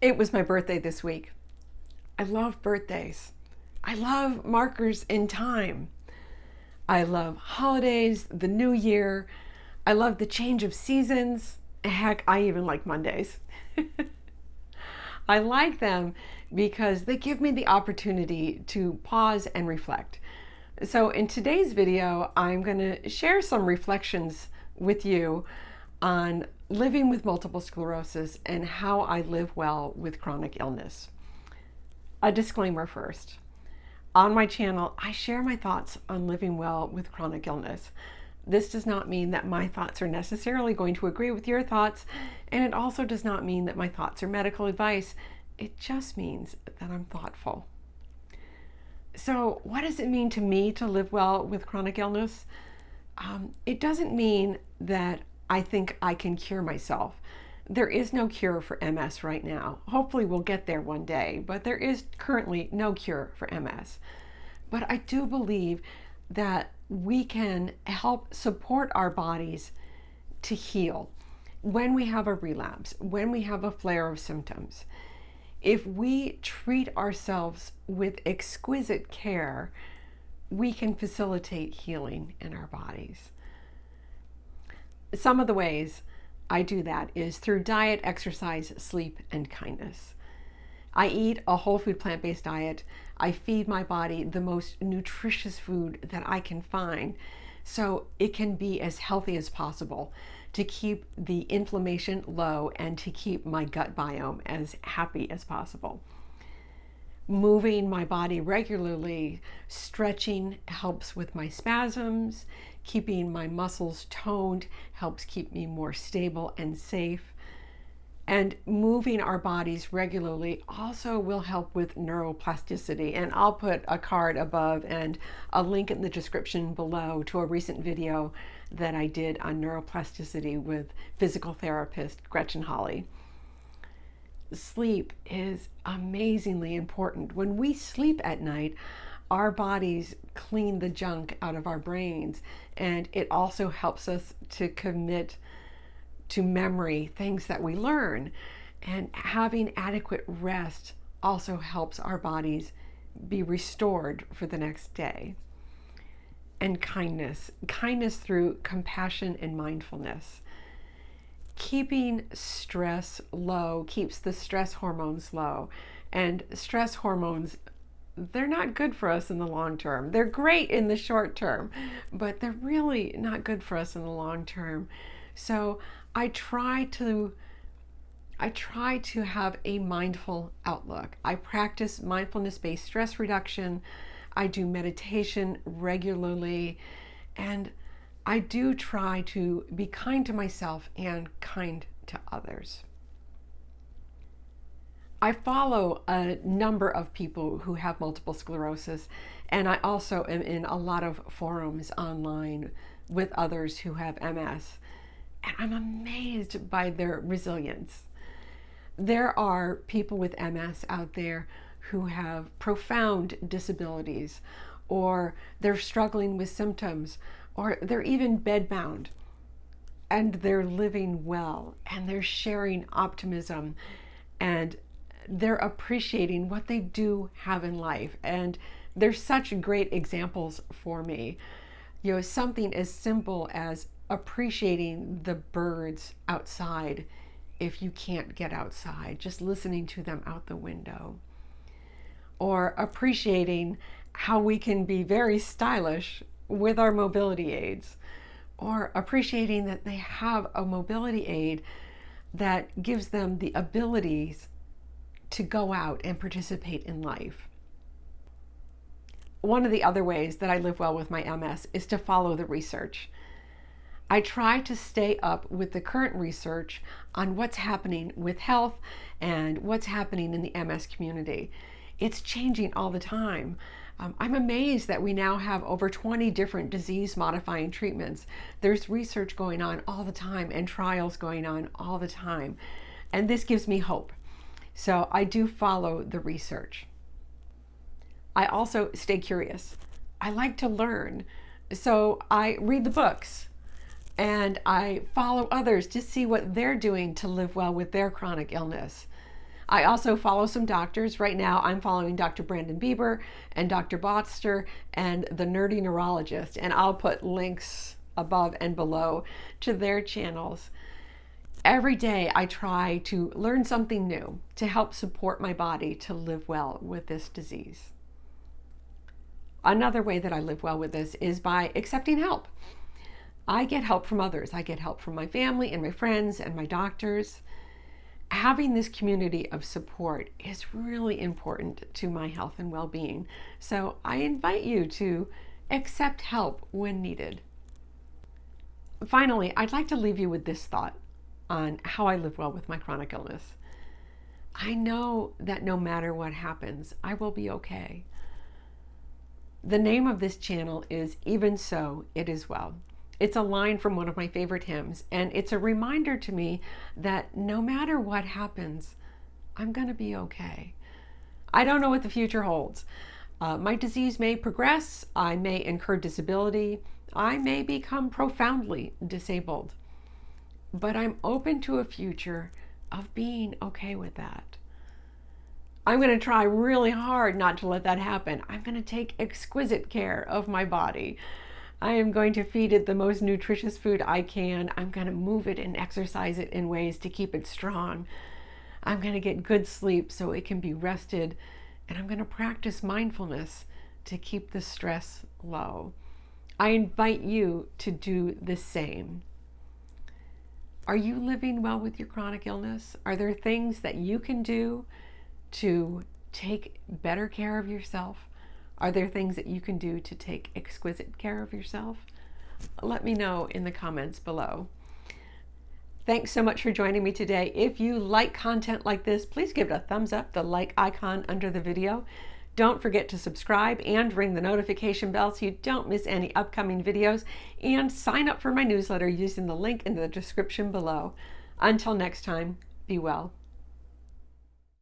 It was my birthday this week. I love birthdays. I love markers in time. I love holidays, the new year. I love the change of seasons. Heck, I even like Mondays. I like them because they give me the opportunity to pause and reflect. So in today's video, I'm going to share some reflections with you on living with multiple sclerosis and how I live well with chronic illness. A disclaimer first. On my channel, I share my thoughts on living well with chronic illness. This does not mean that my thoughts are necessarily going to agree with your thoughts, and it also does not mean that my thoughts are medical advice. It just means that I'm thoughtful. So, what does it mean to me to live well with chronic illness? It doesn't mean that I think I can cure myself. There is no cure for MS right now. Hopefully we'll get there one day, but there is currently no cure for MS. But I do believe that we can help support our bodies to heal when we have a relapse, when we have a flare of symptoms. If we treat ourselves with exquisite care, we can facilitate healing in our bodies. Some of the ways I do that is through diet, exercise, sleep, and kindness. I eat a whole food plant-based diet. I feed my body the most nutritious food that I can find so it can be as healthy as possible to keep the inflammation low and to keep my gut biome as happy as possible. Moving my body regularly, stretching helps with my spasms. Keeping my muscles toned helps keep me more stable and safe. And moving our bodies regularly also will help with neuroplasticity. And I'll put a card above and a link in the description below to a recent video that I did on neuroplasticity with physical therapist Gretchen Holly. Sleep is amazingly important. When we sleep at night, our bodies clean the junk out of our brains, and it also helps us to commit to memory things that we learn. And having adequate rest also helps our bodies be restored for the next day. And kindness through compassion and mindfulness. Keeping stress low keeps the stress hormones low, and stress hormones, they're not good for us in the long term. They're great in the short term, but they're really not good for us in the long term. So I try to have a mindful outlook. I practice mindfulness-based stress reduction. I do meditation regularly, and I do try to be kind to myself and kind to others. I follow a number of people who have multiple sclerosis, and I also am in a lot of forums online with others who have MS, and I'm amazed by their resilience. There are people with MS out there who have profound disabilities, or they're struggling with symptoms, or they're even bedbound, and they're living well, and they're sharing optimism, and they're appreciating what they do have in life. And they're such great examples for me. You know, something as simple as appreciating the birds outside if you can't get outside, just listening to them out the window. Or appreciating how we can be very stylish with our mobility aids. Or appreciating that they have a mobility aid that gives them the abilities to go out and participate in life. One of the other ways that I live well with my MS is to follow the research. I try to stay up with the current research on what's happening with health and what's happening in the MS community. It's changing all the time. I'm amazed that we now have over 20 different disease-modifying treatments. There's research going on all the time and trials going on all the time. And this gives me hope. So I do follow the research. I also stay curious. I like to learn. So I read the books and I follow others to see what they're doing to live well with their chronic illness. I also follow some doctors. Right now, I'm following Dr. Brandon Bieber and Dr. Botster and the Nerdy Neurologist, and I'll put links above and below to their channels. Every day, I try to learn something new to help support my body to live well with this disease. Another way that I live well with this is by accepting help. I get help from others. I get help from my family and my friends and my doctors. Having this community of support is really important to my health and well-being. So I invite you to accept help when needed. Finally, I'd like to leave you with this thought on how I live well with my chronic illness. I know that no matter what happens, I will be okay. The name of this channel is Even So, It Is Well. It's a line from one of my favorite hymns, and it's a reminder to me that no matter what happens, I'm going to be okay. I don't know what the future holds. My disease may progress, I may incur disability, I may become profoundly disabled, but I'm open to a future of being okay with that. I'm going to try really hard not to let that happen. I'm going to take exquisite care of my body. I am going to feed it the most nutritious food I can. I'm going to move it and exercise it in ways to keep it strong. I'm going to get good sleep so it can be rested. And I'm going to practice mindfulness to keep the stress low. I invite you to do the same. Are you living well with your chronic illness? Are there things that you can do to take better care of yourself? Are there things that you can do to take exquisite care of yourself? Let me know in the comments below. Thanks so much for joining me today. If you like content like this, please give it a thumbs up, the like icon under the video. Don't forget to subscribe and ring the notification bell so you don't miss any upcoming videos, and sign up for my newsletter using the link in the description below. Until next time, be well.